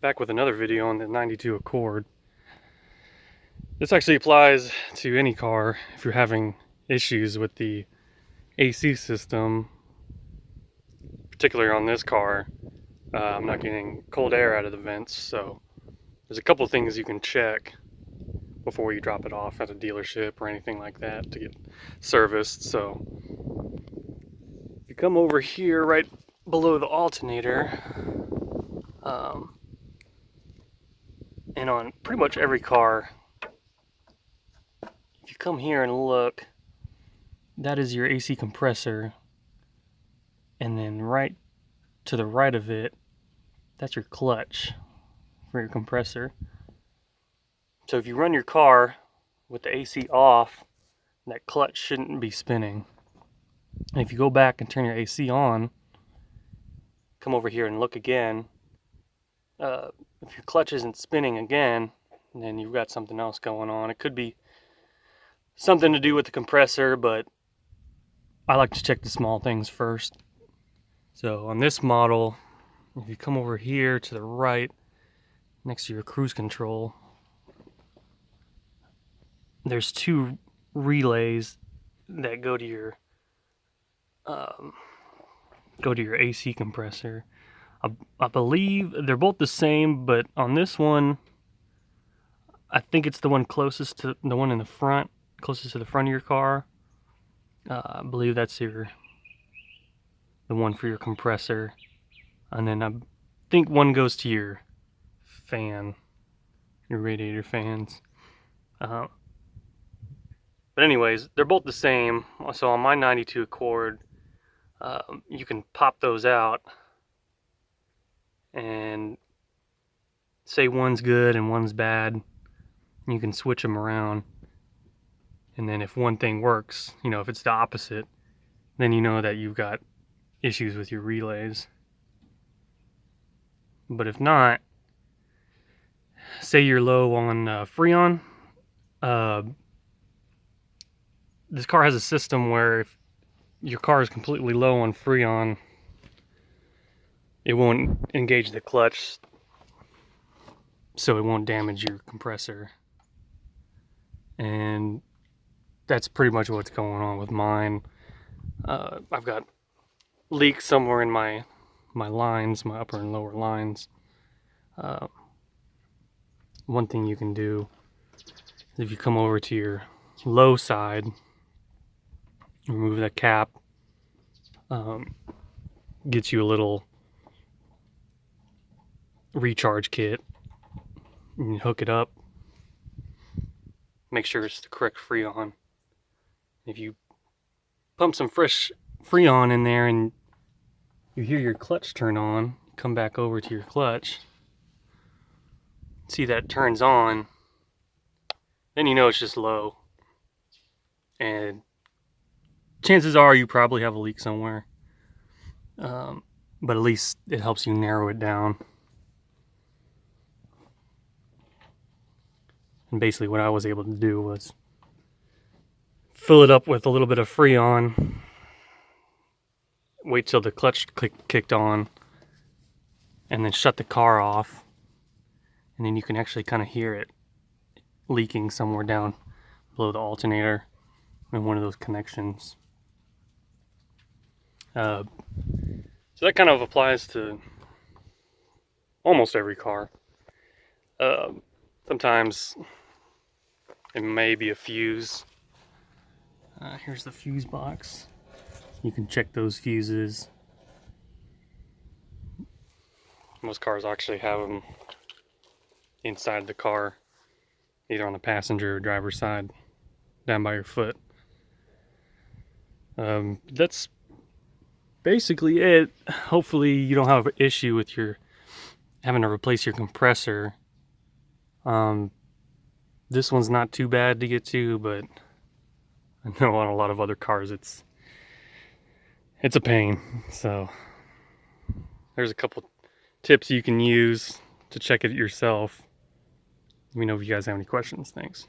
Back with another video on the 92 Accord. This actually applies to any car if you're having issues with the AC system, particularly on this car. I'm not getting cold air out of the vents, so there's a couple things you can check before you drop it off at a dealership or anything like that to get serviced. So you come over here right below the alternator, and on pretty much every car, if you come here and look, that is your AC compressor, and then right to the right of it, that's your clutch for your compressor. So if you run your car with the AC off, that clutch shouldn't be spinning. And if you go back and turn your AC on, come over here and look again, if your clutch isn't spinning again, then you've got something else going on. It could be something to do with the compressor, but I like to check the small things first. So on this model, if you come over here to the right, next to your cruise control, there's two relays that go to your AC compressor. I believe they're both the same, but on this one, I think it's the one closest to the one in the front, closest to the front of your car. I believe that's the one for your compressor, and then I think one goes to your fan, your radiator fans. But anyways, they're both the same. So on my 92 Accord, you can pop those out and say one's good and one's bad. You can switch them around. And then if one thing works, if it's the opposite, then you know that you've got issues with your relays. But if not, say you're low on freon. This car has a system where if your car is completely low on freon, it won't engage the clutch, so it won't damage your compressor. And that's pretty much what's going on with mine. I've got leaks somewhere in my lines, my upper and lower lines. One thing you can do is if you come over to your low side, remove that cap, gets you a little recharge kit. You hook it up, make sure it's the correct freon. If you pump some fresh freon in there and you hear your clutch turn on, come back over to your clutch, see that turns on, then you know it's just low. And chances are you probably have a leak somewhere. But at least it helps you narrow it down. And basically what I was able to do was fill it up with a little bit of freon, wait till the clutch kicked on, and then shut the car off. And then you can actually kind of hear it leaking somewhere down below the alternator in one of those connections. So that kind of applies to almost every car. Sometimes it may be a fuse. Here's the fuse box. You can check those fuses. Most cars actually have them inside the car, either on the passenger or driver's side, down by your foot. That's basically it. Hopefully you don't have an issue with your having to replace your compressor. This one's not too bad to get to, but I know on a lot of other cars it's a pain. So there's a couple tips you can use to check it yourself. Let me know if you guys have any questions. Thanks.